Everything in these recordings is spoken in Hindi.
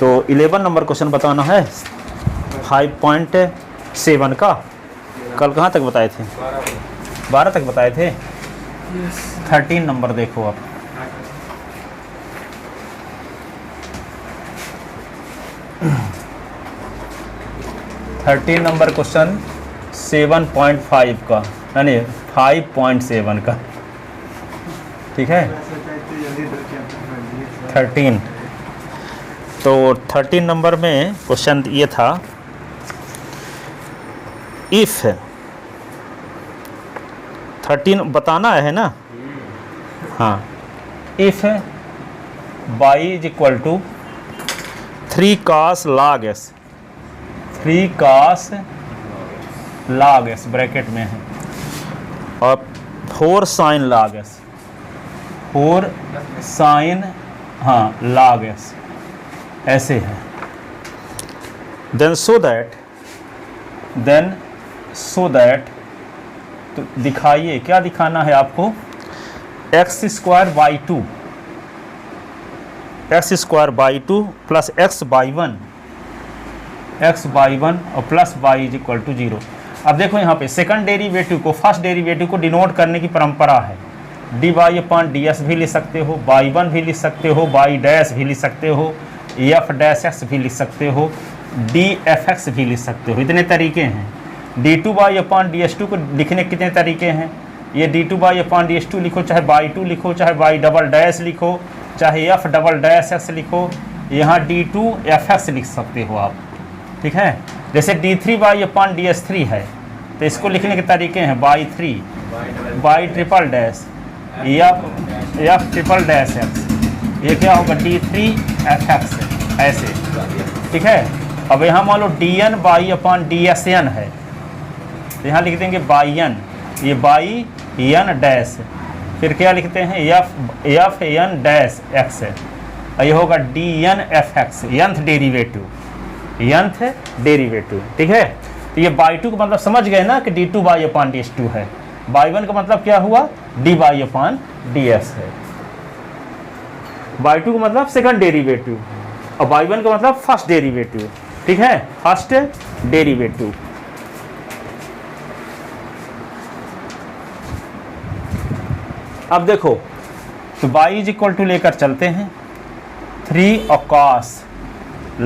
तो 11 नंबर क्वेश्चन बताना है 5.7 का। कल कहाँ तक बताए थे? 12 तक बताए थे। 13 नंबर देखो आप। थर्टीन नंबर क्वेश्चन 7.5 का, यानी 5.7 का, ठीक है। 13, तो 13 नंबर में क्वेश्चन ये था, इफ 13 बताना है ना, हाँ। If y is equal to 3 cos log s, 3 cos log s bracket में है, और 4 sin log s, 4 sin log s, ऐसे है। देन सो दैट तो दिखाइए, क्या दिखाना है आपको? x square by 2, x square by 2 plus x by 1 और plus y is equal to 0। अब देखो यहाँ पे सेकंड डेरिवेटिव को फर्स्ट डेरिवेटिव को डिनोट करने की परंपरा है। dy अपॉन ds भी लिख सकते हो, y1 भी लिख सकते हो, y डैश भी लिख सकते हो, f डैश x भी लिख सकते हो, dfx भी लिख सकते हो। इतने तरीके हैं। d2y अपॉन ds2 को लिखने के कितने तरीके हैं? ये d2y अपॉन ds2 लिखो, चाहे y2 लिखो, चाहे y डबल डैश लिखो, चाहे f डबल डैश x लिखो, यहाँ d2fx लिख सकते हो आप, ठीक है। जैसे d3y अपॉन ds3 है, तो इसको लिखने के तरीके हैं y3 y triple dash f triple dash x, ये क्या होगा? d3fx, ऐसे, ठीक है। अब यहाँ मान लो dn y अपॉन dsn है, तो यहाँ लिख देंगे बाई n, ये बाई n डैश, फिर क्या लिखते हैं? f n डैश x है, ये होगा dnfx, nth डेरिवेटिव, ठीक है। तो ये बाई 2 का मतलब समझ गए ना कि d2y अपॉन ds2 है। बाई 1 का मतलब क्या हुआ? dy अपॉन ds है। बाई 2 का मतलब सेकंड डेरिवेटिव, और बाई 1 का मतलब फर्स्ट डेरिवेटिव, ठीक है, फर्स्ट डेरिवेटिव। अब देखो, तो y इज इक्वल टू लेकर चलते हैं 3 और cos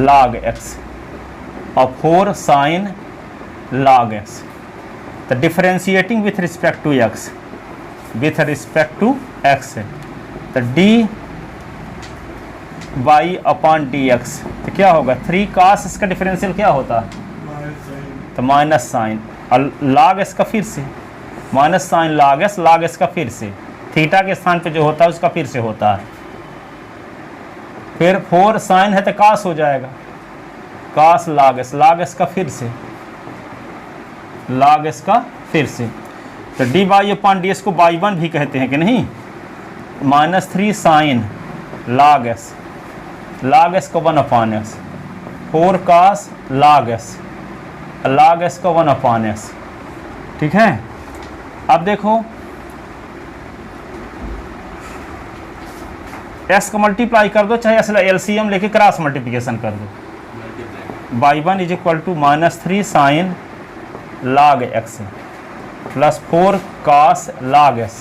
log x और 4 sin log x, तो differentiating with respect to x, तो dy अपॉन dx, तो क्या होगा? 3 cos, इसका डिफरेंशियल क्या होता है? तो माइनस साइन, और log s का फिर से माइनस साइन log s का फिर से थीटा के स्थान पे जो होता है उसका फिर से होता है। फिर 4 साइन है तो cos हो जाएगा, cos log s का फिर से log s का फिर से, तो dy अपॉन ds को बाई 1 भी कहते हैं कि नहीं? -3 साइन log s को 1 upon s, 4 cos log s को 1 अपॉन s, ठीक है। अब देखो x का मल्टीप्लाई कर दो, चाहे एलसीएम लेके क्रॉस मल्टीप्लिकेशन कर दो। Y 1 is equal to -3 sine log x plus 4 cos log s,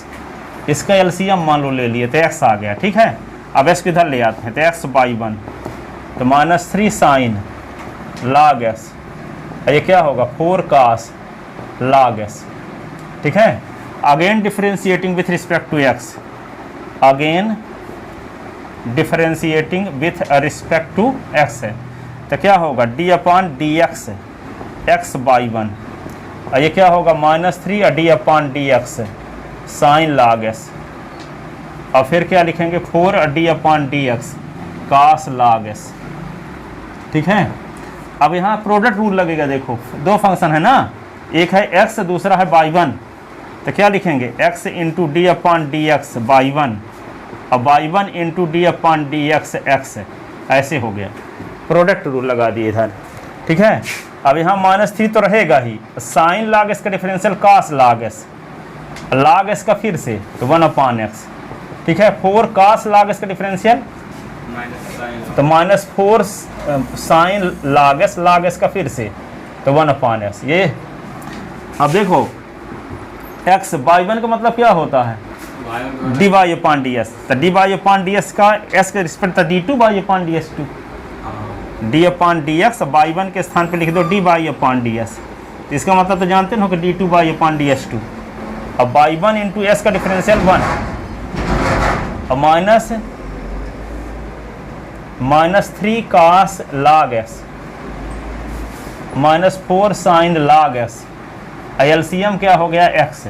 इसका एलसीएम मान लो ले लिए तो x आ गया, ठीक है। अब x को इधर ले आते हैं, तो x बाई 1, तो -3 साइन log s, ये क्या होगा? 4 cos log s, ठीक है। Again differentiating with respect to x, again differentiating with respect to x है, तो क्या होगा? d upon dx, x by 1, और ये क्या होगा? -3 और d upon dx sine log s, और फिर क्या लिखेंगे? 4 और d upon dx cos log s, ठीक है। अब यहाँ प्रोडक्ट रूल लगेगा। देखो, दो फंक्शन है ना, एक है x, दूसरा है बाई 1, तो क्या लिखेंगे? x into d upon d x by 1 और by 1 into d upon d x x, ऐसे हो गया। प्रोडक्ट रूल लगा दिए इधर, ठीक है। अब यहाँ -3 तो रहेगा ही, साइन log s का डिफरेंशियल cos log s का फिर से तो 1 अपॉन x, ठीक है। 4 cos log s का डिफरेंशियल तो -4 साइन log s का फिर से तो 1/x ये। अब देखो x y1 का मतलब क्या होता है dy अपॉन ds, तो dy अपॉन ds का s के respect d2 y upon ds2, d upon dx y1 के स्थान पे लिख दो dy अपॉन ds, इसका मतलब तो जानते हो कि d2 y अपॉन ds2। अब y1 इंटू s का डिफरेंशियल 1 और -3 cos log s -4 sin log s, LCM क्या हो गया x।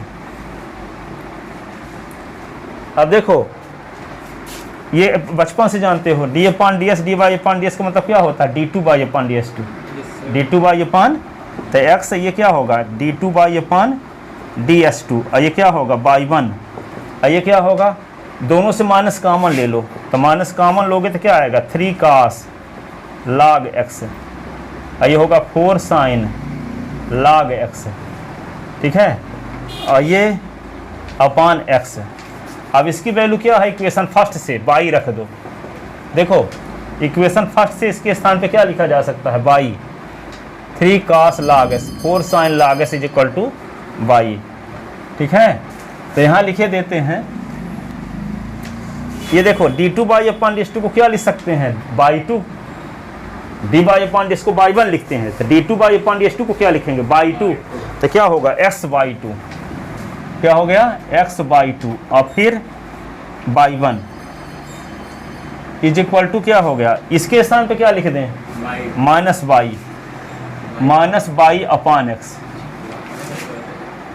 अब देखो ये बचपन से जानते हो d upon ds dy upon ds का मतलब क्या होता है d2 y upon ds2, d2 y upon, तो x ये क्या होगा d2 y अपॉन ds2 और ये क्या होगा y1 और ये क्या होगा, दोनों से माइनस कॉमन ले लो, तो माइनस कॉमन लोगे तो क्या आएगा 3 cos log x और ये होगा 4 sin log x, ठीक है, और ये अपॉन x। अब इसकी वैल्यू क्या है इक्वेशन फर्स्ट से y रख दो, देखो इक्वेशन फर्स्ट से इसके स्थान पे क्या लिखा जा सकता है y 3 cos log s 4 sin log s is equal to y, ठीक है। तो यहाँ लिखे देते हैं, ये देखो d2 y अपॉन ds2 को क्या लिख सकते हैं y2, dy अपॉन ds को y1 लिखते हैं, तो d2 y अपॉन ds2 को क्या लिखेंगे y2, तो क्या होगा xy2, क्या हो गया xy2 और फिर y1 इज इक्वल टू क्या हो गया, इसके स्थान पे क्या लिख दें माइनस y अपॉन x,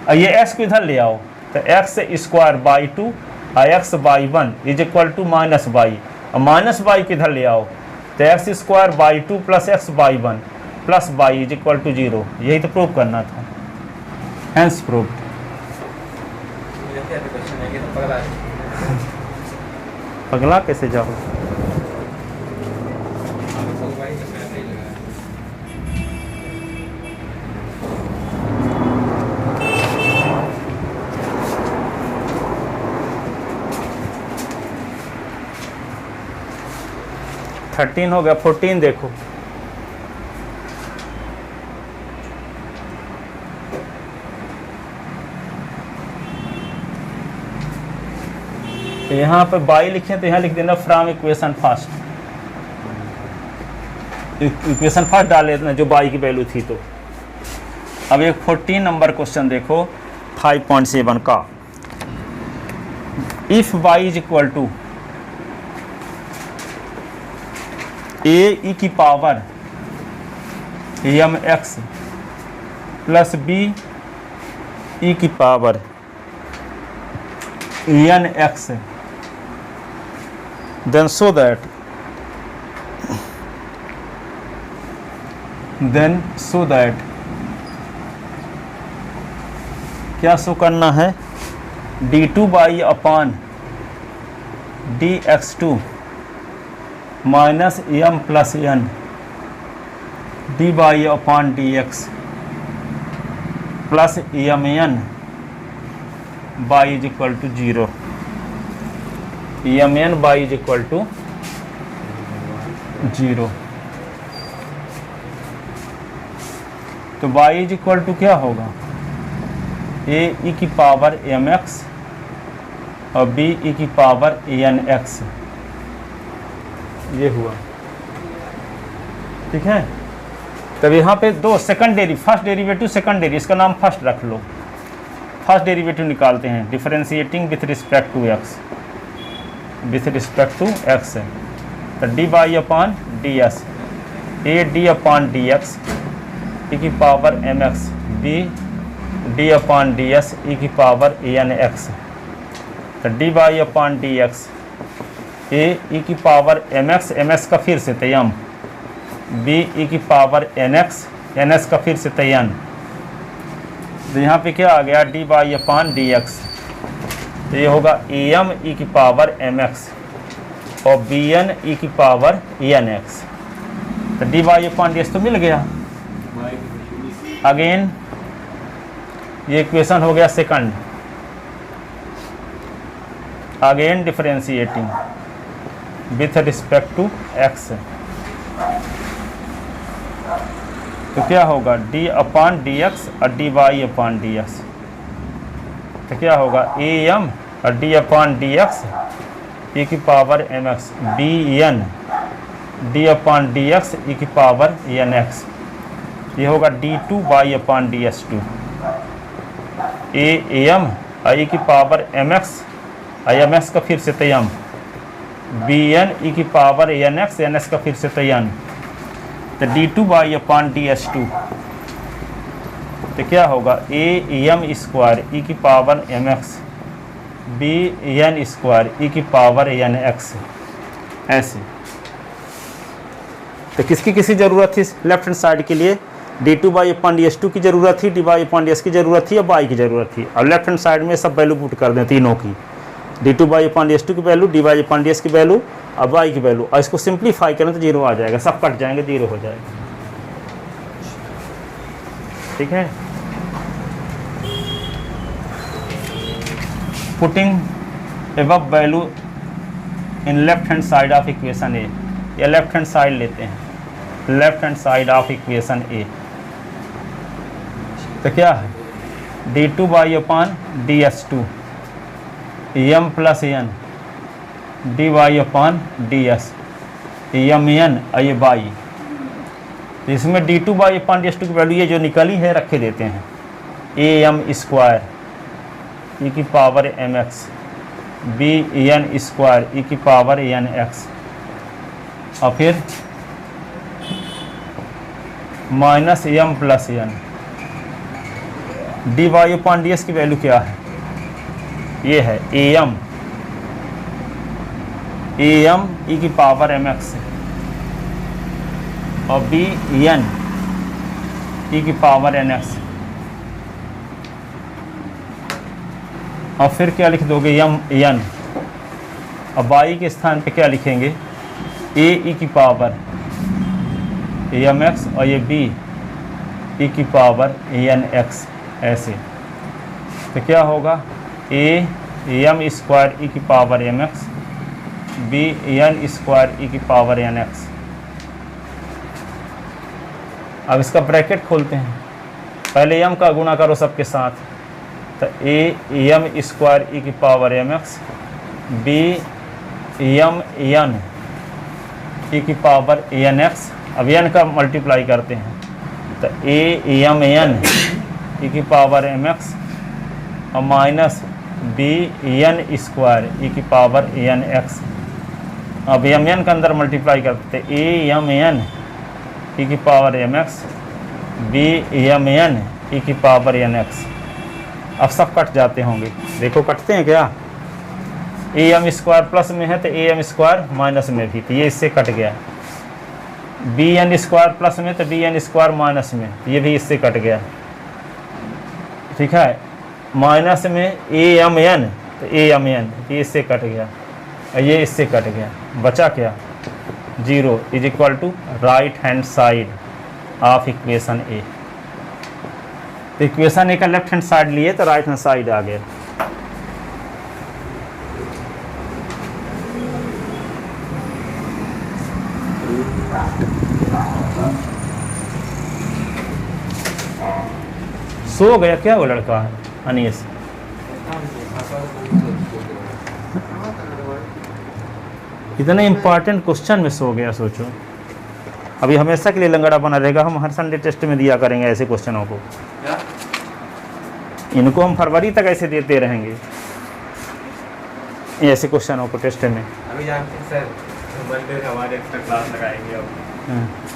और ये x को इधर ले आओ तो x स्क्वायर y2 और x y1 is equal to minus y, और माइनस y को इधर ले आओ तो x square y2 plus x y1 plus y is equal to 0, यही तो प्रूव करना था, हेंस प्रूव। पगला कैसे जाओ, थर्टीन हो गया, 14 देखो तो यहाँ पर बाई लिखें तो यहाँ लिख देना from equation first, equation first डाल देना जो बाई की वैल्यू थी। तो अब एक 14 नंबर क्वेश्चन देखो 5.7 का, if y is equal to a e की power mx plus b e की power nx, then so that क्या शो करना है d2 y upon dx2 minus m plus n dy upon dx plus mn y is equal to 0, mn y is equal to 0। तो y इज इक्वल टू क्या होगा a e की पावर mx और b e की पावर nx, ये हुआ, ठीक है। तब यहाँ पे दो second derivative, first derivative second derivative, इसका नाम फर्स्ट रख लो, फर्स्ट डेरिवेटिव निकालते हैं differentiating with respect to x, with respect to x है तो dy upon ds a d upon dx e की power mx b d upon ds e की पावर nx, तो dy upon dx a e की पावर mx का फिर से तयम b e की पावर nx का फिर से तयन, तो यहाँ पे क्या आ गया dy अपॉन dx, तो ये होगा am e की पावर mx और bn e की पावर nx, तो dy अपॉन dx तो मिल गया। अगेन ये इक्वेशन हो गया second, again differentiating with respect to x. तो क्या होगा डी अपॉन डी एक्स और d y upon d x. तो क्या होगा ए एम और d upon d x e की power m x b n d upon d x e की पावर एन एक्स। ये होगा d two y upon d S two a m i की power m x i m x का फिर से तयम बी एन ई की पावर एन एक्स का फिर से तयन। तो d two y upon d S two तो क्या होगा ए एम स्क्वायर ई की power m x b n square e की पावर एन एक्स। ऐसे तो किसकी किसी ज़रूरत थी लेफ्ट हैंड साइड के लिए d two by upon d S two की ज़रूरत थी, d y upon d S की ज़रूरत थी या बाई की ज़रूरत थी। अब लेफ्ट हैंड साइड में सब वैल्यू पुट कर दें तीनों की, d two by upon d S two की value, d y upon d S की वैल्यू और बाई की वैल्यू, और इसको सिंप्लीफाई करें तो जीरो आ जाएगा, सब कट जाएंगे जीरो हो जाएगा। ठीक है, putting above value in left hand side of equation a, या लेफ्ट हैंड साइड लेते हैं, left hand side of equation a. तो क्या है d two by upon d S two m plus n d y upon d s m n ये बाई। तो इसमें d two by upon d S two की वैल्यू ये जो निकली है रखे देते हैं ए एम स्क्वायर ई की power m x b n square e की पावर एन एक्स और फिर minus m plus n d y upon d S की वैल्यू क्या है, ये है ए एम ई की पावर एम एक्स और बी एन ई की पावर एन एक्स और फिर क्या लिख दोगे एम एन और बाई के स्थान पे क्या लिखेंगे ए ई की पावर एम एक्स और ये बी ई की पावर एन एक्स। ऐसे तो क्या होगा ए एम स्क्वायर ई की power m x b n square e की पावर एन एक्स। अब इसका ब्रैकेट खोलते हैं, पहले एम का गुणा करो सबके साथ, तो ए एम स्क्वायर ई की power m x b m n e की पावर एन एक्स। अब एन का मल्टीप्लाई करते हैं तो ए एम एन ई की पावर एम एक्स और minus b n square e की पावर एन एक्स। अब एम एन का अंदर मल्टीप्लाई करते हैं ए एम एन ई की power m x b m n e की पावर एन एक्स। अब सब कट जाते होंगे, देखो कटते हैं क्या, ए एम स्क्वायर प्लस में है तो ए एम स्क्वायर माइनस में भी, तो ये इससे कट गया। बी एन स्क्वायर प्लस में तो बी एन स्क्वायर माइनस में, ये भी इससे कट गया। ठीक है, माइनस में ए एम एन तो ए एम एन ये इससे कट गया और ये इससे कट गया, बचा क्या zero is equal to right hand side of equation a. तो इक्वेशन ए का लेफ्ट हैंड साइड लिए तो राइट हैंड साइड आ गया। सो गया क्या वो लड़का है अनीस? इतने इम्पॉर्टेंट क्वेश्चन में सो गया, सोचो। अभी हमेशा के लिए लंगड़ा बना रहेगा, हम हर संडे टेस्ट में दिया करेंगे ऐसे क्वेश्चनों को। इनको हम फरवरी तक ऐसे देते रहेंगे ऐसे क्वेश्चनों को टेस्ट में। अभी जानते हैं सर, मंडे हमारे एक्स्ट्रा क्लास लगाएंगे अब,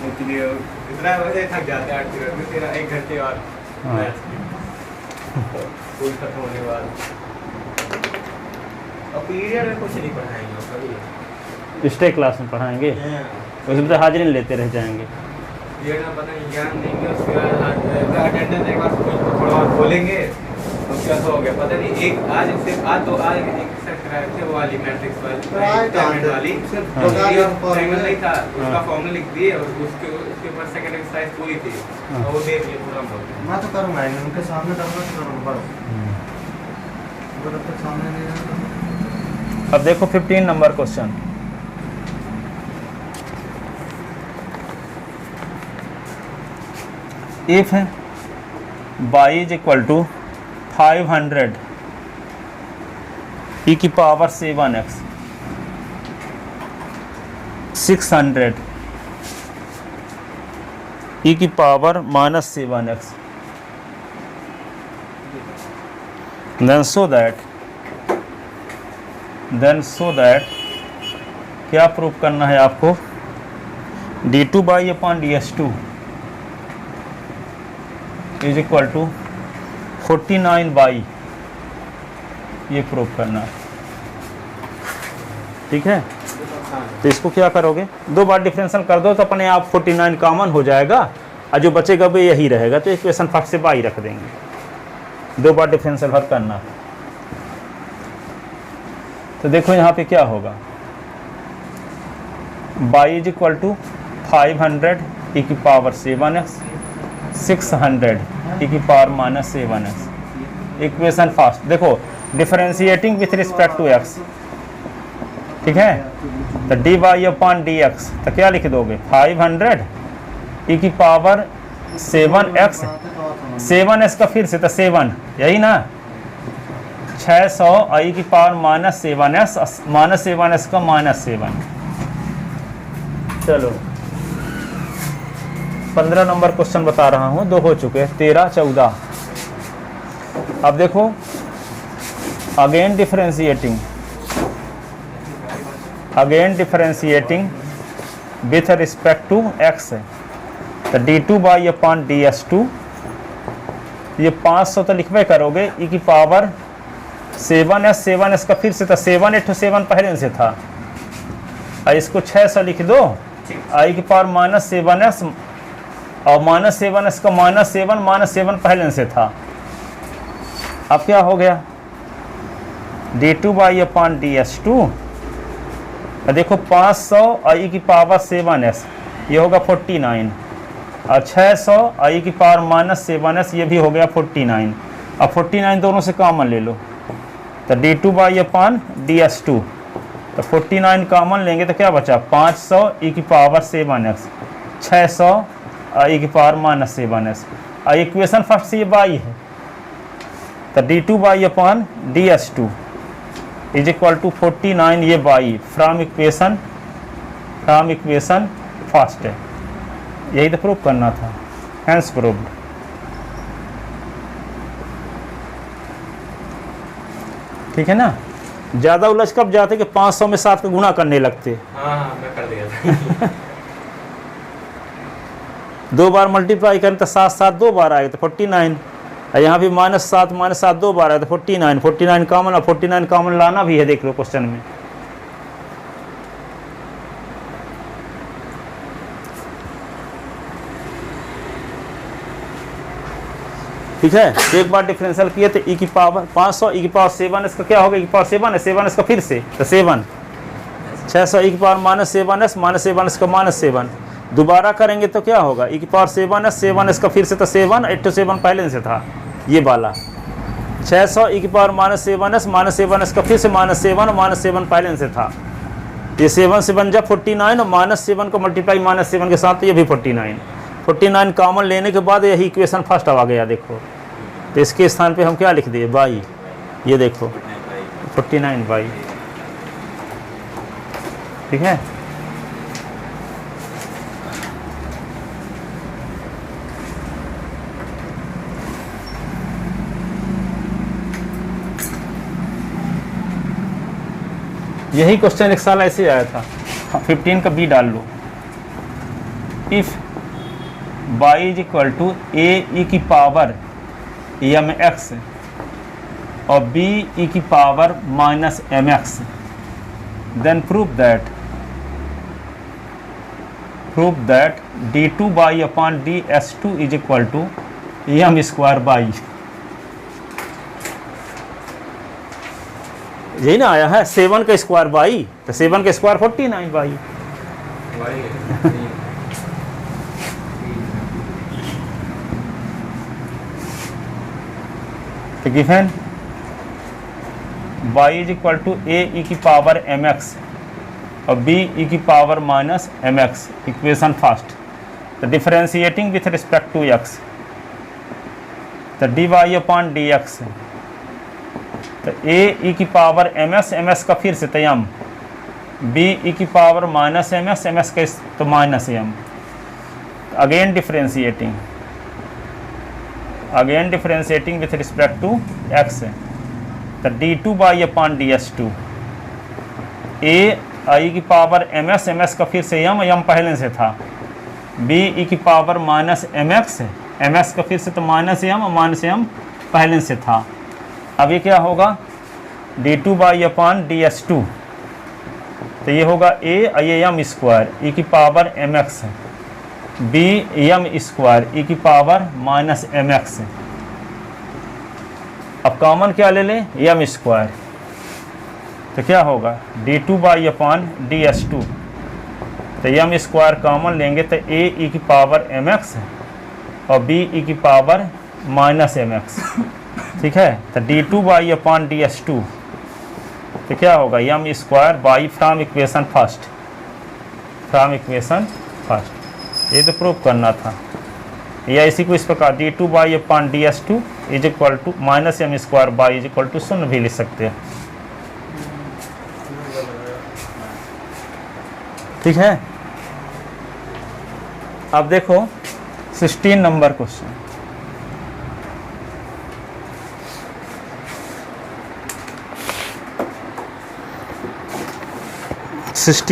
इसलिए इतना वजह थक जाते हैं 8 पीरियड में, तेरा 1 घंटे और स्कूल खत्म होने के बाद। और पीरियड में कुछ नहीं पढ़ाएंगे कभी, स्टे क्लास में पढ़ाएंगे, उसमें तो हाजिरी लेते रह जाएंगे। पीरियड में पता नहीं ज्ञान देंगे, उसके बाद अटेंडेंस एक बार थोड़ा और बोलेंगे, उसके बाद हो गया पता नहीं। एक आज सिर्फ आज तो आज एक सेट कराए थे वो वाली मैट्रिक्स वाली ट्रायंगल नहीं था, उसका फॉर्मूला लिख दिए और उसके ऊपर सेकंड एक्सरसाइज पूरी थी और वो देख लिए पूरा। मैं तो करूँगा उनके सामने करूँगा, वो तब तक सामने नहीं। अब देखो 15 number question, if y is equal to 500 e की पावर 7x 600 e की power -7x, then so that क्या प्रूफ करना है आपको, d2//ds2 is equal to 49y, ये प्रूफ करना है। ठीक है, तो इसको क्या करोगे, 2 बार डिफरेंशियल कर दो तो अपने आप 49 कॉमन हो जाएगा और जो बचेगा वो यही रहेगा, तो इक्वेशन फट से बाई रख देंगे। 2 बार डिफरेंशियल हल करना है। तो देखो यहाँ पे क्या होगा, y is equal to 500 e की पावर 7x 600 e की पावर -7x। इक्वेशन फास्ट देखो, differentiating with respect to x, ठीक है, तो dy/dx तो क्या लिख दोगे, 500 e की पावर 7x 7s का फिर से तो 7, यही ना, 600 i की पावर -7s -7s का -7। चलो 15 नंबर क्वेश्चन बता रहा हूँ, 2 हो चुके, 13 14। अब देखो again differentiating with respect to x, तो d2//ds2 ये 500 तो लिखवे करोगे, e की पावर 7s का फिर से तो 7 8 7 पहले से था, और इसको 600 लिख दो, i की पावर -7s और -7s का -7 पहले से था। अब क्या हो गया, d2//ds2 देखो 500 i की पावर 7s ये होगा 49, और 600 i की पावर -7s ये भी हो गया 49। अब 49 दोनों से कॉमन ले लो, तो d2//ds2 तो 49 कॉमन लेंगे तो क्या बचा, 500 e की पावर 7x 600 i की पावर -7s। और इक्वेशन फर्स्ट से ये बाई है, तो d2//ds2 इज इक्वल टू 49 ये बाई फ्रॉम इक्वेशन फर्स्ट है। यही तो प्रूव करना था, हैंस प्रूव्ड। ठीक है ना, ज़्यादा उलझ कब जाते कि 500 में 7 का गुणा करने लगते। हाँ मैं कर दिया था। 2 बार मल्टीप्लाई करें तो 7 7 2 बार आएगा तो 49, और यहाँ भी -7 2 बार आए तो 49 कॉमन, और 49 कॉमन लाना भी है, देख लो क्वेश्चन में। ठीक है, एक बार डिफरेंशियल किए तो e की पावर 500 e की पावर 7s का क्या होगा, e की पावर 7s का फिर से तो 7, 600 e की पावर -7s का -7, दोबारा करेंगे तो क्या होगा, e की पावर 7s का फिर से तो 7 8 7 पहले से था ये वाला, 600 e की पावर -7s का फिर से -7 पहले से था, ये 7 से बन जा 49, और -7 का मल्टीप्लाई -7 के साथ तो ये भी 49 कॉमन लेने के बाद यही इक्वेशन फर्स्ट आ गया। देखो तो इसके स्थान पे हम क्या लिख दिए, बाई, ये देखो 49 बाई। ठीक है, यही क्वेश्चन एक साल ऐसे आया था, 15 का बी डाल लो। If y is equal to a e की पावर mx और b e की power -mx, then prove that d2//ds2 is equal to m²/। यही ना आया है, 7 का स्क्वायर बाई, तो 7 का स्क्वायर 49 बाई। तो given y is equal to a e की पावर mx और b e की पावर -mx, इक्वेशन फर्स्ट। तो differentiating with respect to x, तो d y upon d x, तो ए ई की power m s, m s का फिर से तो एम, बी ई की power minus m s, m s का तो minus m, again differentiating with respect to x, तो d two by upon d S two, a i की पावर एम एस का फिर से एम पहले से था, बी ई की पावर माइनस एम एस का फिर से तो माइनस एम पहले से था। अब ये क्या होगा, d two by upon d S two, तो ये होगा ए एम स्क्वायर ई की power m x, b m square e की पावर माइनस एम एक्स। अब कॉमन क्या ले लें, एम स्क्वायर, तो क्या होगा d two by upon d S two, तो एम स्क्वायर कॉमन लेंगे तो ए ई की पावर एम एक्स और बी ई की पावर माइनस एम एक्स, ठीक है। तो d two by upon d S two, तो क्या होगा m square y from equation first, ये तो प्रूव करना था। या इसी को इस प्रकार d two by upon d S two is equal to minus m square y is equal to 0 भी लिख सकते हैं, ठीक है। अब देखो 16 नंबर क्वेश्चन,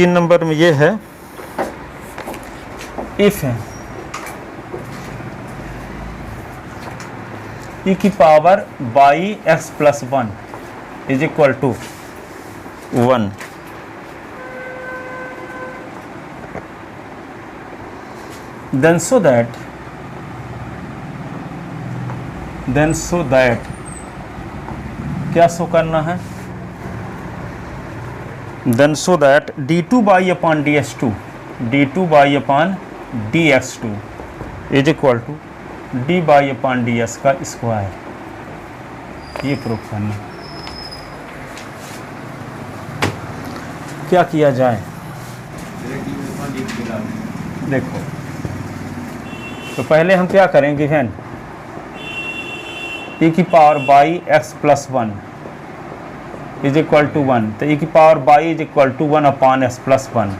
नंबर में ये है, इफ है ई की power y x plus 1 is equal to 1, then so that क्या शो करना है, then so that d2 y upon d S two, d2 y upon d x two is equal to d by upon d S का स्क्वायर, ये प्रूव करना। क्या किया जाए, देखो तो पहले हम क्या करेंगे, गिवन ई की power y x plus 1 is equal to 1, तो ई की power y is equal to 1 upon x plus 1,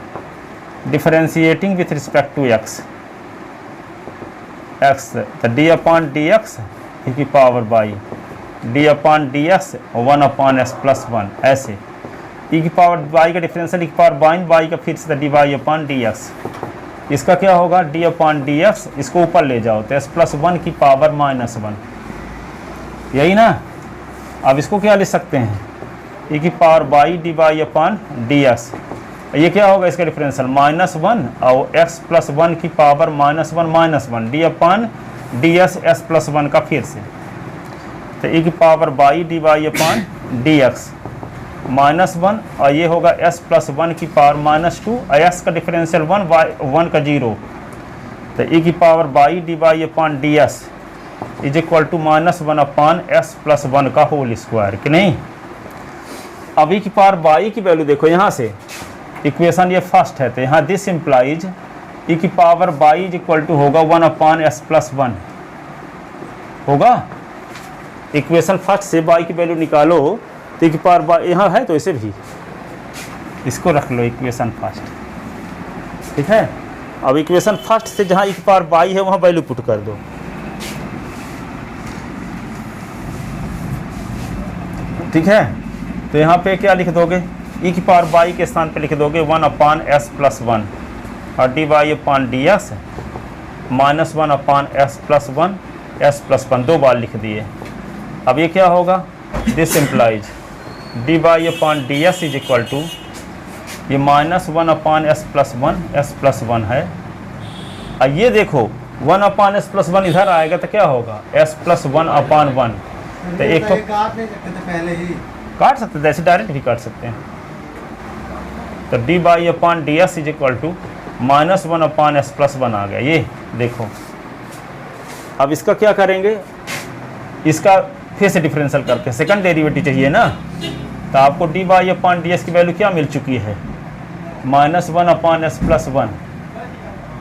differentiating with respect to x, तो d upon d x e की power y, d upon d x 1 upon x plus 1, ऐसे ई की पावर बाई का डिफरेंशियल ई की पावर बाई का फिर से d y upon d x, इसका क्या होगा डी अपॉन डी एक्स, इसको ऊपर ले जाओ तो एस प्लस 1 की पावर माइनस 1, यही ना। अब इसको क्या लिख सकते हैं, ई की power y d y upon d x, ये क्या होगा इसका डिफरेंशियल -1 और एक्स प्लस 1 की power -1 d upon d s plus 1 का फिर से, तो ई की power y d y upon d x -1 और ये होगा s प्लस 1 की पावर -2 और s का डिफरेंशियल 1 का 0, तो e की power y d y upon d S is equal to -1 upon s plus 1 का होल स्क्वायर, कि नहीं। अब e की पावर बाई की वैल्यू देखो, यहाँ से इक्वेशन ये फर्स्ट है, तो यहाँ दिस इम्प्लाइज e की power y is equal to होगा 1 अपॉन s प्लस 1 होगा। इक्वेशन फर्स्ट से बाई की वैल्यू निकालो तो की पावर बाई यहाँ है, तो इसे भी इसको रख लो इक्वेशन फर्स्ट, ठीक है। अब इक्वेशन फर्स्ट से जहाँ एक पावर बाई है वहाँ वैल्यू पुट कर दो, ठीक है। तो यहाँ पे क्या लिख दोगे, ई की पावर बाई के स्थान पे लिख दोगे 1 अपॉन एस प्लस 1 और d y upon d s -1 upon s plus 1 दो बार लिख दिए। अब ये क्या होगा, this implies d y upon d S is equal to ये -1 अपॉन एस प्लस 1 है। और ये देखो 1 अपॉन एस प्लस 1 इधर आएगा तो क्या होगा एस प्लस 1 अपॉन 1, तो एक तो काट नहीं सकते थे पहले ही, काट सकते थे, ऐसे डायरेक्ट भी काट सकते हैं। तो d y upon d S is equal to -1 upon s plus 1 आ गया। ये देखो अब इसका क्या करेंगे, इसका फिर से डिफरेंशियल करते हैं, सेकंड डेरिवेटिव चाहिए ना। तो आपको d y upon d S की वैल्यू क्या मिल चुकी है, -1 अपॉन एस प्लस 1।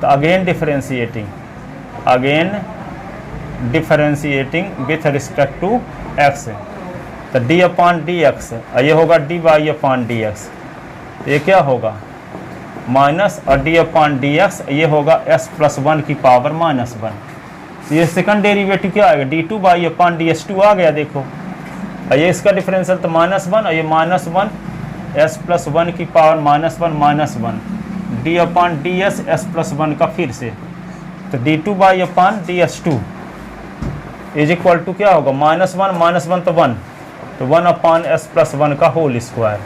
तो again differentiating, again differentiating with respect to x, तो डी अपॉन डी एक्स, ये होगा d y upon d x, ये क्या होगा माइनस, और डी अपॉन डी एक्स ये होगा एस प्लस 1 की पावर माइनस 1। ये सेकंड डेरिवेटिव क्या आएगा, d two by upon d S two आ गया देखो, और ये इसका डिफरेंशियल तो माइनस 1, और ये माइनस 1 एस प्लस 1 की power minus 1 d upon d s plus 1 का फिर से, तो d two by upon d S two is equal to क्या होगा माइनस 1 तो 1, तो 1 अपॉन एस प्लस 1 का होल स्क्वायर,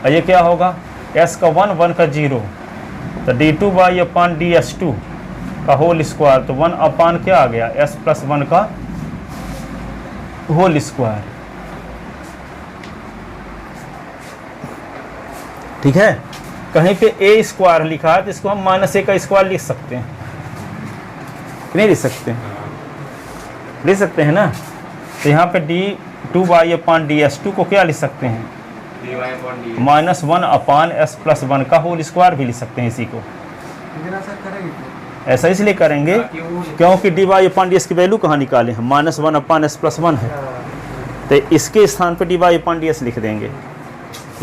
और ये क्या होगा एस का 1 का 0, तो d two by upon d S two का होल स्क्वायर, तो 1 अपॉन क्या आ गया एस प्लस 1 का होल स्क्वायर। ठीक है, कहीं पे ए स्क्वायर लिखा है तो इसको हम माइनस ए का स्क्वायर लिख सकते हैं, नहीं लिख सकते, लिख सकते हैं ना, तो यहाँ पे d two by upon d S two को क्या लिख सकते हैं माइनस 1 अपॉन एस प्लस 1 का होल स्क्वायर भी लिख सकते हैं इसी को। ऐसा इसलिए करेंगे क्योंकि d y upon d S की वैल्यू कहाँ निकालें हम, माइनस 1 अपॉन एस प्लस 1 है, तो इसके स्थान पे d y upon d s लिख देंगे।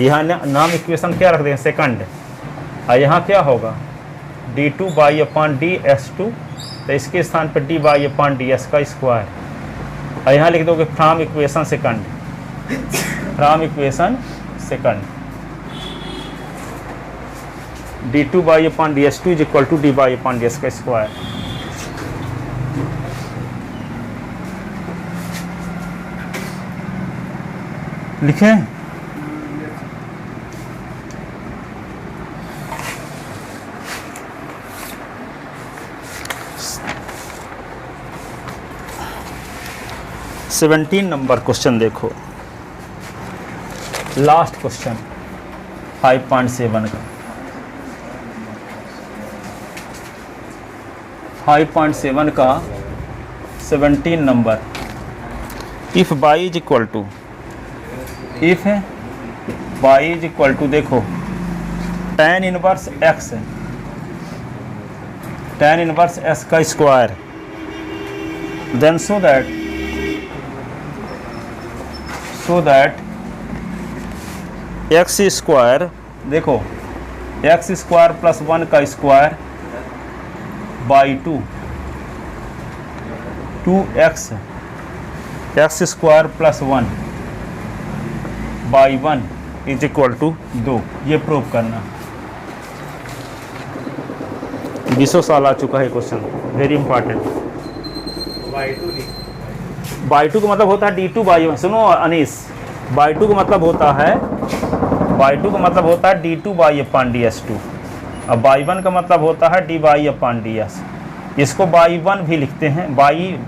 यहाँ नाम इक्वेशन क्या रख देंगे सेकंड, और यहाँ क्या होगा d two by upon d S two, तो इसके स्थान पर d y upon d S का स्क्वायर, और यहाँ लिख दोगे from equation second, from equation second d two by upon d S two is equal to d by upon d S का स्क्वायर। लिखें, सेवेंटीन नंबर क्वेश्चन देखो, लास्ट क्वेश्चन 5.7 का, 5.7 का 17 नंबर, if by is equal to, if है बाई इज इक्वल टू देखो tan inverse x, tan inverse x का square, then so that x square, देखो एक्स स्क्वायर प्लस 1 का square by 2x x square plus 1 by 1 is equal to 2, ये प्रूव करना। 20 साल आ चुका है क्वेश्चन, वेरी इंपॉर्टेंट। बाई 2 का मतलब होता है डी टू बाई 1, सुनो अनीस, बाई 2 का मतलब होता है d two by upon d S two, अब बाई 1 का मतलब होता है d by upon d s. इसको बाई 1 भी लिखते हैं, बाई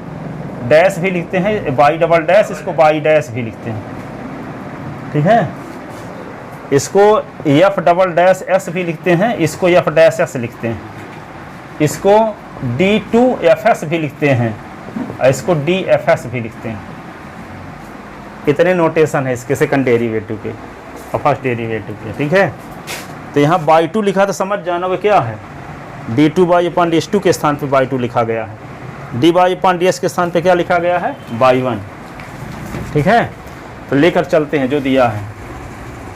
डैश भी लिखते हैं, बाई डबल डैश, इसको बाई डैश भी लिखते हैं। ठीक है, इसको एफ डबल डैश एस भी लिखते हैं, इसको एफ डैश एस लिखते हैं, इसको डी टू एफ एस भी लिखते हैं, और इसको डी एफ एस भी लिखते हैं। इतने नोटेशन है इसके सेकंड डेरिवेटिव के और फर्स्ट डेरिवेटिव के। ठीक है, तो यहाँ बाई 2 लिखा तो समझ जाना वो क्या है, d two by upon d S two के स्थान पे बाई 2 लिखा गया है, d by upon d s के स्थान पे क्या लिखा गया है बाई 1। ठीक है, तो लेकर चलते हैं जो दिया है,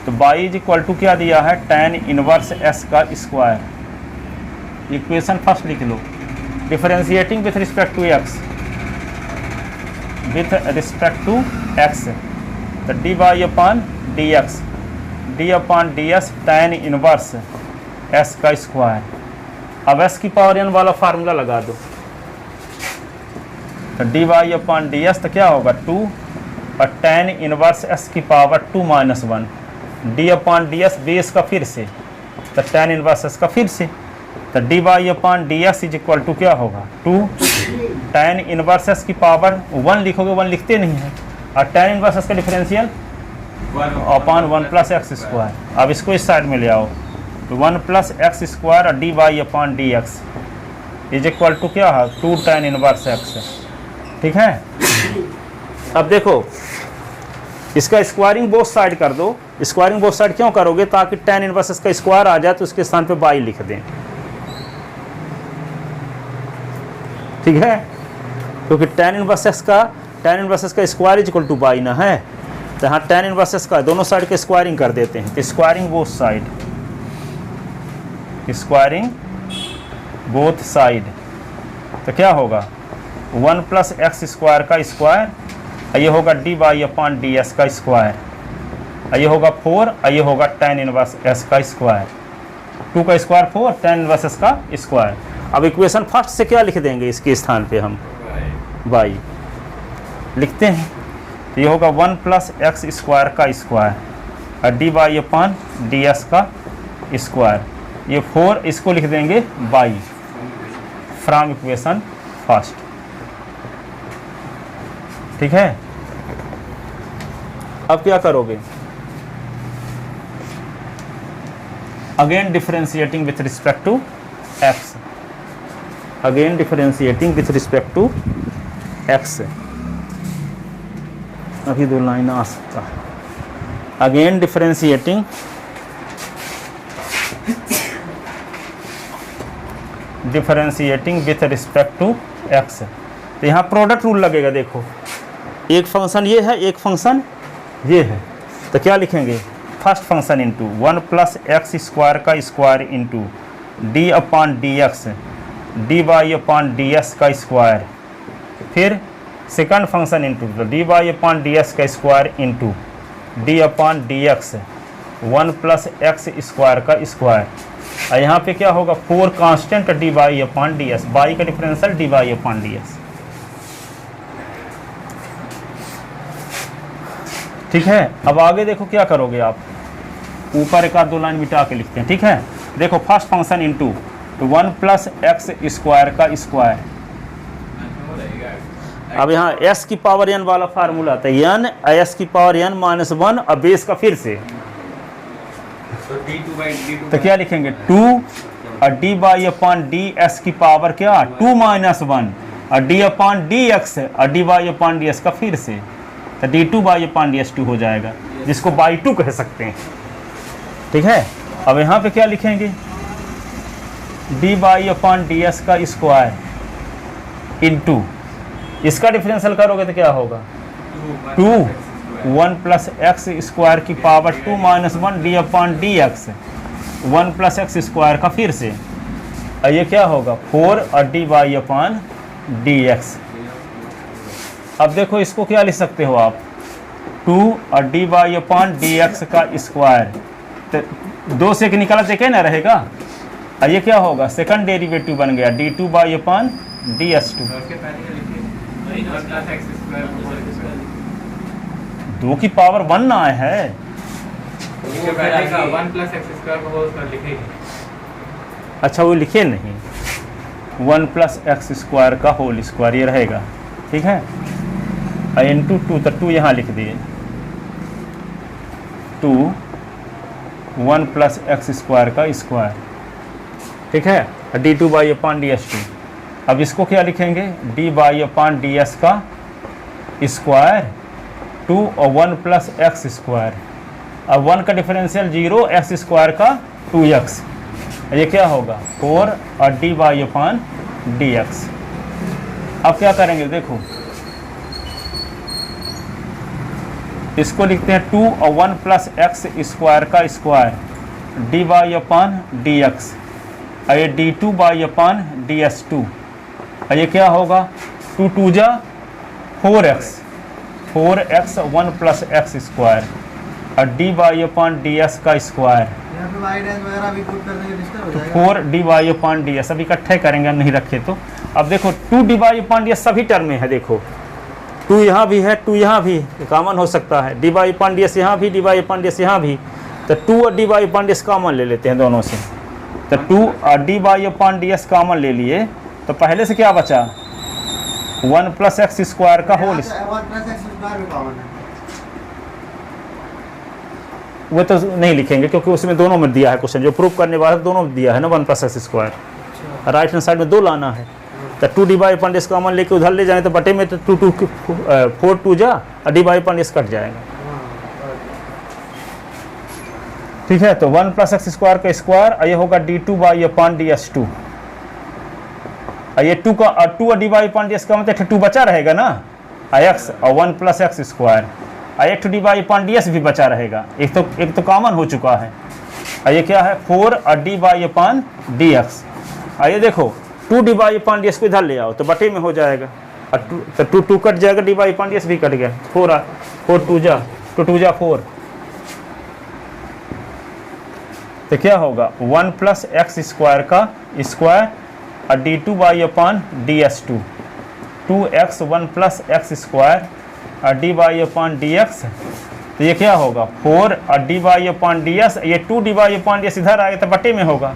तो बाई इज इक्वल टू क्या दिया है tan इनवर्स एस का स्क्वायर, इक्वेशन फर्स्ट लिख लो, differentiating with respect to x, with respect to x, तो d y upon d x, d upon d s tan inverse s का स्क्वायर। अब एस की पावर एन वाला फार्मूला लगा दो, तो d y upon d S तो क्या होगा 2 और tan इनवर्स एस की power 2 minus 1, d upon d s base का फिर से, तो tan इनवर्स एस का फिर से, तो d y upon d S is equal to क्या होगा 2 tan इनवर्स एस की पावर 1 लिखोगे, 1 लिखते नहीं है, और tan इनवर्स एस का differential upon 1 plus x square. अब इसको इस साइड में ले आओ, तो 1 प्लस एक्स स्क्वायर और d y upon d x is equal to क्या है 2 tan इनवर्स एक्स। ठीक है, अब देखो इसका स्क्वायरिंग बोथ साइड कर दो, स्क्वायरिंग बोथ साइड क्यों करोगे, ताकि tan इनवर्स इसका स्क्वायर आ जाए तो उसके स्थान पे बाई लिख दें। ठीक है, क्योंकि tan इनवर्स x का square is equal two by ना है, तो यहाँ tan इनवर्स x का दोनों साइड के स्क्वायरिंग कर देते हैं, तो squaring both side, squaring both side, तो क्या होगा 1 प्लस एक्स स्क्वायर का स्क्वायर, ये होगा D by upon d S का स्क्वायर, ये होगा 4, ये होगा tan इनवर्स s का स्क्वायर, 2 का स्क्वायर 4, tan इनवर्स s का स्क्वायर। अब इक्वेशन फर्स्ट से क्या लिख देंगे, इसके स्थान पे हम बाई लिखते हैं, तो ये होगा 1 प्लस एक्स स्क्वायर का स्क्वायर और d by upon d S का स्क्वायर, ये 4 इसको लिख देंगे बाई फ्रॉम इक्वेशन फर्स्ट। ठीक है, अब क्या करोगे, again differentiating with respect to x, again differentiating with respect to x, अभी 2 लाइन आ सकता है, again differentiating with respect to x, तो यहाँ प्रोडक्ट रूल लगेगा। देखो एक फंक्शन ये है, एक फंक्शन ये है, तो क्या लिखेंगे, first function into 1 plus x square का square into d upon d x d by upon d S का स्क्वायर, फिर second function into d by upon d S का square into d upon d x 1 plus x square का स्क्वायर, और यहाँ पे क्या होगा 4 constant d by upon d s, y का differential d by upon d s. ठीक है, अब आगे देखो क्या करोगे आप, ऊपर एक आध 2 लाइन मिटा के लिखते हैं। ठीक है, देखो first function into 1 plus x square का स्क्वायर, अब यहाँ s की पावर n वाला फार्मूला था, n s की पावर n माइनस 1 और बेस का फिर से, तो क्या लिखेंगे 2 और d by upon d S की पावर क्या 2 माइनस 1 और d अपॉन डी एक्स और d by upon d S का फिर से, तो d2 y upon d S 2 हो जाएगा, जिसको बाई 2 कह सकते हैं। ठीक है, अब यहाँ पे क्या लिखेंगे d by upon d S का स्क्वायर इंटू, इसका डिफरेंशियल करोगे तो क्या होगा 2 1 प्लस एक्स स्क्वायर की power 2 minus 1 d upon d x 1 plus x square का फिर से, और ये क्या होगा 4 और d by upon d x. अब देखो इसको क्या लिख सकते हो आप 2 और d by upon d x का स्क्वायर, तो 2 से एक निकाला देखे ना रहेगा, और ये क्या होगा सेकंड डेरिवेटिव बन गया d2 y upon d S 2 की पावर 1 ना आए है, अच्छा वो लिखे नहीं, 1 प्लस एक्स स्क्वायर का होल स्क्वायर ये रहेगा। ठीक है, इंटू 2, तो 2 यहाँ लिख दिए 2 1 प्लस एक्स स्क्वायर का स्क्वायर। ठीक है, d2 y upon d S 2, अब इसको क्या लिखेंगे d by upon d S का स्क्वायर 2 और 1 प्लस एक्स स्क्वायर, अब 1 का डिफरेंशियल 0 एक्स स्क्वायर का 2x, ये क्या होगा 4 और d by upon d x. अब क्या करेंगे देखो, इसको लिखते हैं 2 और 1 प्लस एक्स स्क्वायर का square d by upon d x, और ये d2 y upon d S 2, और ये क्या होगा 2 2 जा 4x 1 प्लस एक्स स्क्वायर और d by upon d S का स्क्वायर, तो 4 D by upon d S, अब इकट्ठे करेंगे हम नहीं रखे तो। अब देखो 2 d by upon d S सभी टर्म में है, देखो 2 यहाँ भी है 2 यहाँ भी कॉमन हो सकता है, d by upon d S यहाँ भी, D by upon d S यहाँ भी, तो 2 और d by upon d x common ले लेते हैं दोनों से, तो 2 और d by upon d x common ले लिए, तो पहले से क्या बचा 1 प्लस एक्स स्क्वायर का होल, वो तो नहीं लिखेंगे क्योंकि उसमें दोनों में दिया है क्वेश्चन, जो प्रूव करने वाला दोनों में दिया है ना 1 plus x square, right hand side में 2 लाना है, तो 2 d by upon d x common लेके उधर ले जाए तो बटे में तो 4 2 जा और d by upon d S cut जाएगा। ठीक है, तो 1 प्लस एक्स स्क्वायर का स्क्वायर, ये होगा d2 y upon d S 2, और ये 2 का 2 d by upon d S का मतलब 2 बचा रहेगा ना, एक्स और 1 प्लस एक्स स्क्वायर, और एक D by upon d s भी बचा रहेगा, एक तो कॉमन हो चुका है। और ये क्या है 4 D by upon d x. और ये देखो 2 d by upon d S को इधर ले आओ तो बटे में हो जाएगा, और 2 कट जाएगा, d by upon d s भी कट गया, 4 2 जा 4, तो क्या होगा 1 प्लस एक्स स्क्वायर का स्क्वायर और d two by upon d s 2x 1 plus x square और d by upon d x, तो ये क्या होगा 4 और d by upon d s, ये 2 d by upon d s इधर आएगा तो बटे में होगा,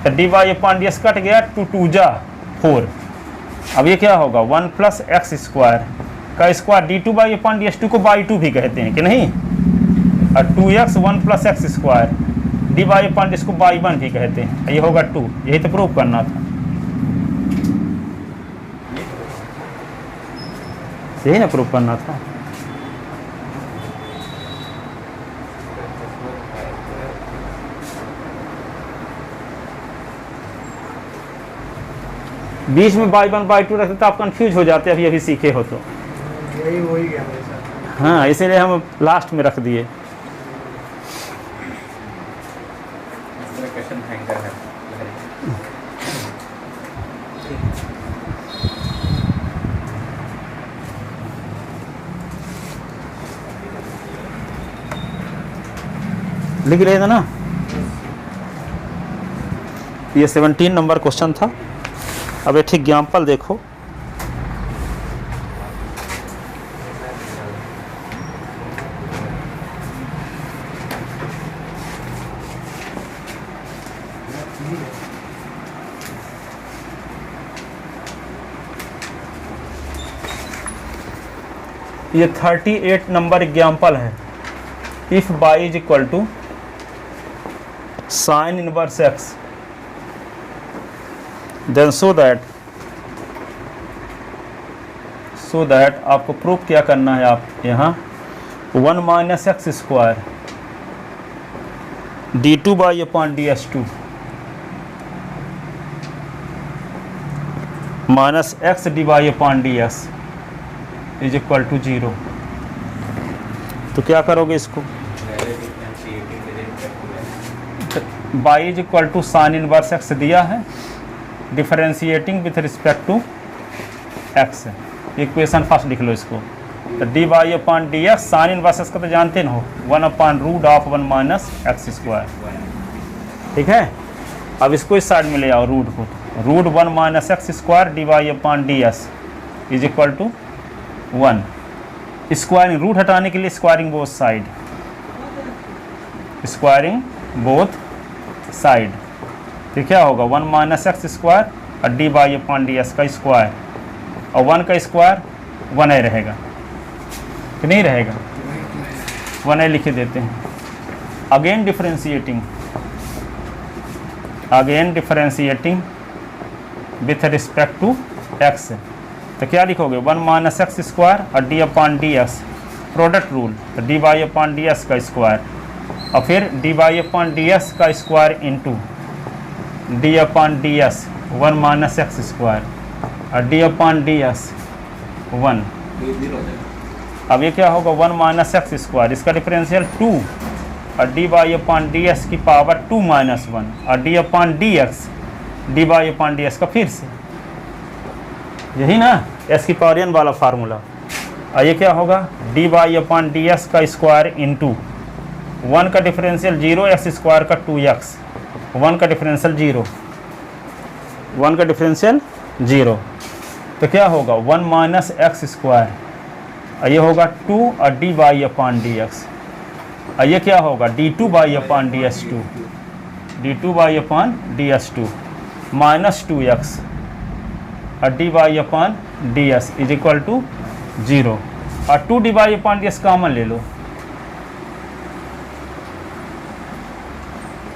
तो d by upon d S cut गया, 2 जा 4। अब ये क्या होगा 1 प्लस एक्स स्क्वायर का square, d two by upon d S 2 को बाई 2 भी कहते हैं कि नहीं, और 2x 1 plus x square d by upon d S को बाई 1 भी कहते हैं, ये होगा 2। यही तो प्रूव करना था, यही ना प्रूव करना था। बीच में बाई 1 बाई 2 रखते तो आप कंफ्यूज हो जाते, अभी सीखे हो तो यही हो ही गया मेरे साथ। हाँ, इसीलिए हम लास्ट में रख दिए। क्वेश्चन हैंगर है। लिख रहे थे ना, ये 17 नंबर क्वेश्चन था। अब एक एग्जाम्पल देखो, ये 38 नंबर एग्जाम्पल है। If by is equal to sine inverse x, then so that आपको प्रूफ क्या करना है, आप यहाँ 1 minus x square d two by upon d S 2 minus x d by upon d S is equal to 0। तो क्या करोगे इसको, by is equal to sine inverse x दिया है, differentiating with respect to x, equation first लिख लो इसको। तो d by upon d x sine inverse x का तो जानते न हो, 1 upon root of 1 minus x square, ठीक है। अब इसको इस साइड में ले आओ, रूट को, root 1 minus x square d by upon d S is equal to 1। Squaring, root हटाने के लिए squaring both side, squaring both side, तो क्या होगा 1 माइनस एक्स स्क्वायर और d by upon d S का स्क्वायर, और 1 का स्क्वायर 1a रहेगा कि नहीं रहेगा, 1a लिख देते हैं। Again differentiating with respect to x, तो क्या लिखोगे 1 माइनस एक्स स्क्वायर और d upon d s, product rule, तो d by upon d S का स्क्वायर, और फिर d by upon d S का square into d upon d s 1 minus x square और डी अपॉन डी एस 1। अब ये क्या होगा 1 माइनस एक्स स्क्वायर, इसका डिफरेंशियल 2 और d by upon d S की पावर 2 माइनस 1 और d upon d x d by upon d S का फिर से, यही ना एस की पावर n वाला फार्मूला। और ये क्या होगा D by upon d S का स्क्वायर इंटू 1 का डिफरेंशियल 0, एक्स स्क्वायर का 2x, 1 का डिफरेंशियल 0, 1 का डिफरेंशियल 0, तो क्या होगा 1 माइनस एक्स स्क्वायर, और ये होगा 2 और d by upon d x, और ये क्या होगा d two by upon d S 2, d two by upon d S 2 minus 2x और d by upon d S is equal to 0, और 2 d by upon d x common ले लो,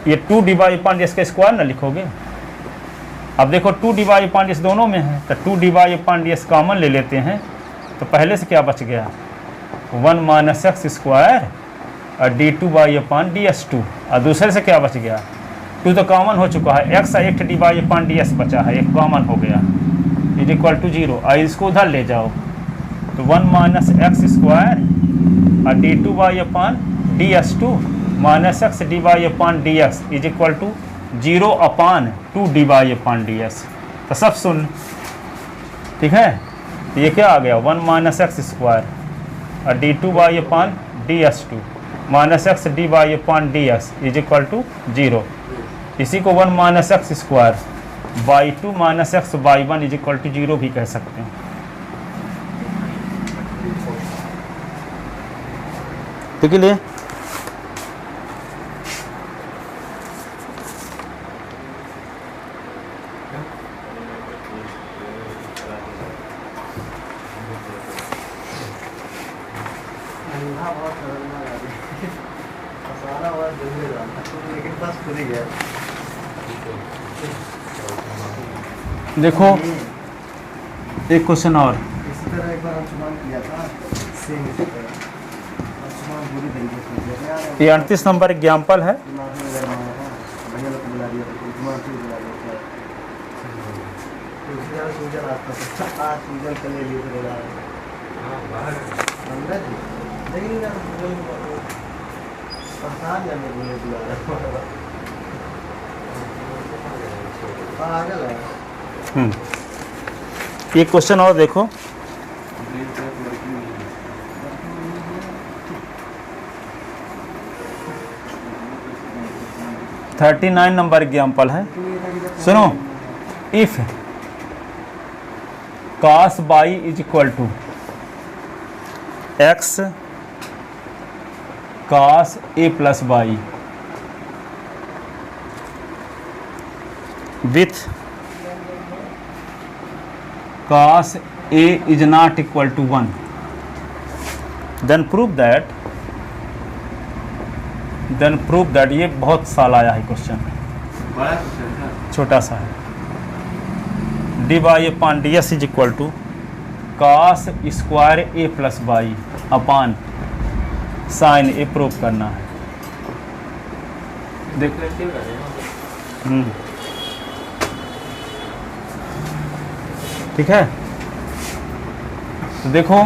ये 2 d by upon d S का स्क्वायर ना लिखोगे। अब देखो 2 d by upon d S दोनों में है, तो 2 d by upon d x common ले लेते हैं, तो पहले से क्या बच गया 1 माइनस एक्स स्क्वायर और d two by upon d S 2, और दूसरे से क्या बच गया 2 तो कॉमन हो चुका है, x एक d y upon d x बचा है, एक कॉमन हो गया, इज इक्वल टू 0। आई इसको उधर ले जाओ तो 1 माइनस एक्स स्क्वायर और d two y upon d S two minus x d y upon d x is equal to 0 upon 2 d y upon d S. तो सब सुन, ठीक है। तो ये क्या आ गया 1 माइनस एक्स स्क्वायर और d two y upon d S two minus x d y upon d x is equal to 0। इसी को 1 minus x square y two minus x y one is equal to 0 भी कह सकते हैं। ठीक है लिए अंधा बहुत खतरनाक आदमी है। सारा और जल्दी जाता है, लेकिन बस खुद ही गया। देखो एक क्वेश्चन और, इसी तरह एक बार अंशुमान किया था, सेम इसी तरह अंशुमान पूरी तरीके से किया था यार। ये 38 नंबर एग्जाम्पल है। दिमाग में गर्मा है, भैया लोग को बुला दिया था, दिमाग से बुला दिया था। तो उसी तरह सूजन आता था, आज सूजन कल ले लिए थे बुला रहे। हाँ बाहर अंदर जी, लेकिन यार पहचान जाने के लिए बुला रहे। पागल है। ये क्वेश्चन और देखो, 39 नंबर एग्जाम्पल है। सुनो, if cos y is equal to x cos a plus y with cos a is not equal to 1, then prove that ये बहुत साल आया है क्वेश्चन, बड़ा क्वेश्चन था, छोटा सा है। D y upon d S is equal to cos square a plus y upon sine a prove करना है। डिफरेंशियल कर रहे हैं। ठीक है, तो देखो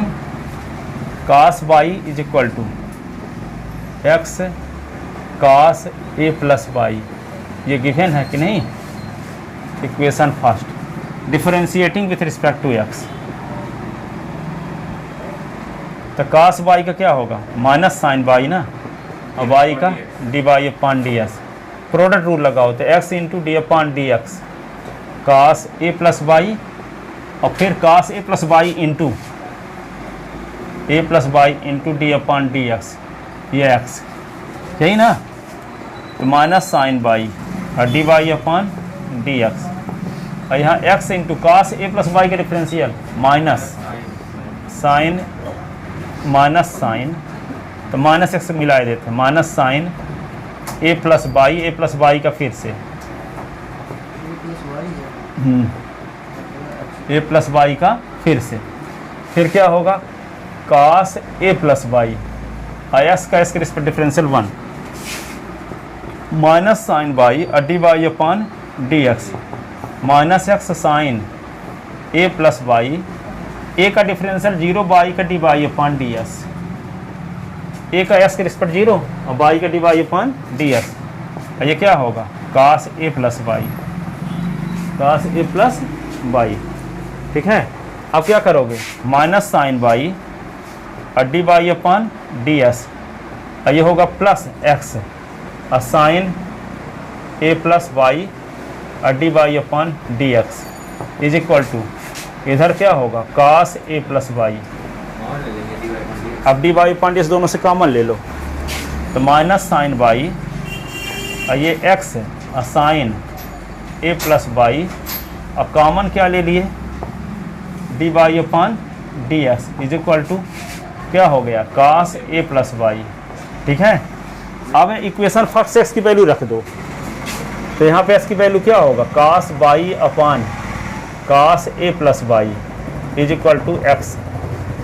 cos y is equal to x cos a plus y, ये गिवन है कि नहीं। Equation first, differentiating with respect to x, तो cos बाई का क्या होगा माइनस साइन बाई ना, और बाई का d y upon d s. Product rule लगाओ तो x into D upon d x cos a plus y और फिर cos a plus by into D upon d x, ये एक्स यही ना, तो माइनस साइन बाई और d y upon d x, और यहाँ x into cos a plus by का डिफरेंशियल माइनस साइन तो माइनस एक्स मिला देते हैं, minus sign a plus by का फिर से ए प्लस बाई का फिर क्या होगा cos a plus y s का इसके respect differential 1 minus sine y और d y upon d x minus x sine a plus y, a का डिफरेंशियल 0 बाई का d y upon d s, a का एस के रिस्पेक्ट 0 और बाई का d y upon d S, और ये क्या होगा cos ए प्लस बाई। ठीक है, अब क्या करोगे माइनस साइन बाई और d y upon d S, और ये होगा प्लस एक्स और साइन ए प्लस बाई और d y upon d x is equal to, इधर क्या होगा cos ए प्लस बाई, और ले लेंगे d y upon d x. अब d y upon d S दोनों से कॉमन ले लो, तो माइनस साइन बाई और ये एक्स और साइन ए प्लस बाई, अब कॉमन क्या ले लिए d y upon d S is equal to क्या हो गया cos ए प्लस बाई। ठीक है, अब इक्वेशन फर्स्ट से एक्स की वैल्यू रख दो, तो यहाँ पे एक्स की वैल्यू क्या होगा cos y upon cos a plus y is equal to x,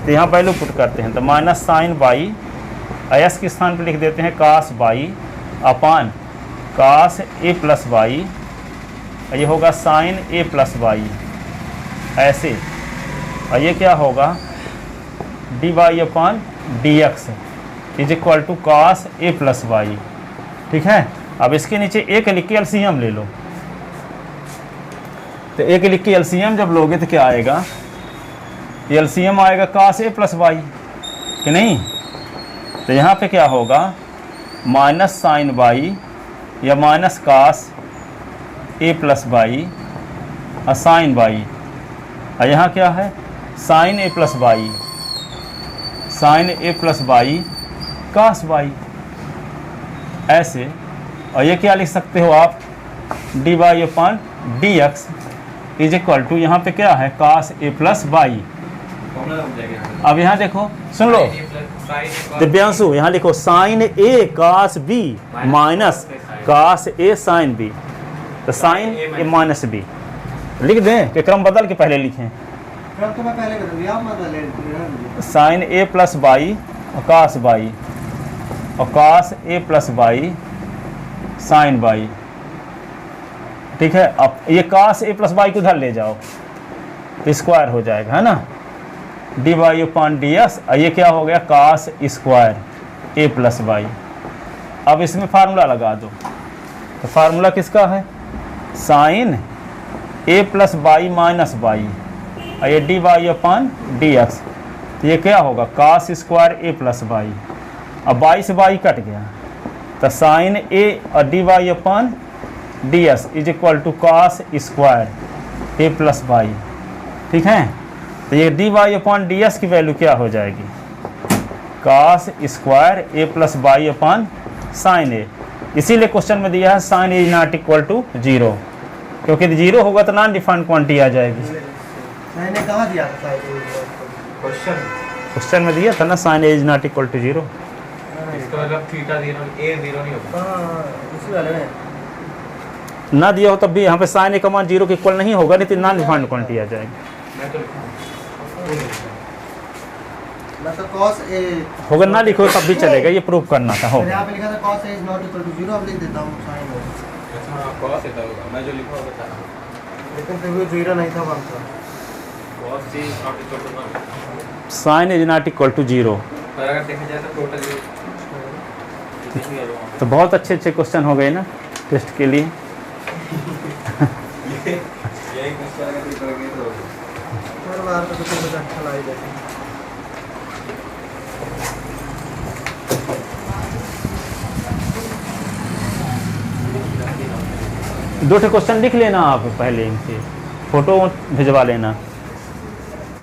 तो यहाँ वैल्यू पुट करते हैं, तो माइनस साइन बाई एस के स्थान पर लिख देते हैं cos y upon cos a plus y, ये होगा साइन ए प्लस वाई, ऐसे। और ये क्या होगा, d y upon d x is equal to cos a plus y. ठीक है, अब इसके नीचे एक लिख के एलसीएम ले लो। तो एक लिख के एलसीएम जब लोगे तो क्या आएगा, एलसीएम आएगा कास ए प्लस वाई कि नहीं। तो यहाँ पे क्या होगा, माइनस साइन वाई या minus cos a plus y और साइन वाई, और यहाँ क्या है sine a plus y, sine a plus y cos y, ऐसे। और ये क्या लिख सकते हो आप, d y upon d x is equal to, यहाँ पे क्या है कास ए प्लस वाई। अब यहाँ देखो, सुन लो दिव्यांशु, यहाँ लिखो साइन ए कास बी माइनस कास ए साइन बी। तो साइन ए माइनस बी लिख दें कि क्रम बदल के पहले लिखें। क्रम तो मैं पहले बदल दिया, आप मत बदलें। साइन ए प्लस वाई और कास वाई, और कास a plus y sign Y. ठीक है, अब ये कास ए प्लस वाई को उधर ले जाओ तो स्क्वायर हो जाएगा, है ना, d y upon d S. और ये क्या हो गया, cos square a plus y. अब इसमें फार्मूला लगा दो। तो फार्मूला किसका है, sine a plus y minus y, और ये d y upon d x. तो ये क्या होगा, cos square a plus y. अब वाई से वाई कट गया, तो साइन ए और d y upon d S is equal to cos square a plus y. ठीक है, तो ये d y upon d S की वैल्यू क्या हो जाएगी, cos square a plus y upon sine a. इसीलिए क्वेश्चन में दिया है sine a is not equal to 0, क्योंकि 0 होगा तो नॉन डिफाइंड क्वांटिटी आ जाएगी। मैंने कहाँ दिया था क्वेश्चन में दिया था ना, sine a is not equal to 0। इसका मतलब थीटा 0 ए 0 नहीं होगा। हाँ, इसी वाले में ना दिया हो तब भी यहाँ पे साइन ए का मान 0 के इक्वल नहीं होगा, नहीं तो नॉन डिफाइंड क्वांटिटी आ जाएगी। मैं तो लिखूँ मतलब cos a होगा ना लिखो तब भी चलेगा, ये प्रूव करना था। हो मैंने यहाँ पे लिखा था cos a is not equal to 0, अब लिख देता हूँ sin a। अच्छा हाँ, cos होता होगा, मैं जो लिखा होगा बता रहा हूँ। लेकिन फिर भी 0 नहीं था, 1 था। cos c is not equal to 1। Sine is not equal to 0। और अगर देखा जाए तो टोटल तो बहुत अच्छे अच्छे क्वेश्चन हो गए ना टेस्ट के लिए। यही क्वेश्चन अगर कोई करेंगे तो हर बार तो कुछ कुछ अच्छा लाई देते हैं। दो ठे क्वेश्चन लिख लेना आप पहले, इनसे फोटो भिजवा लेना।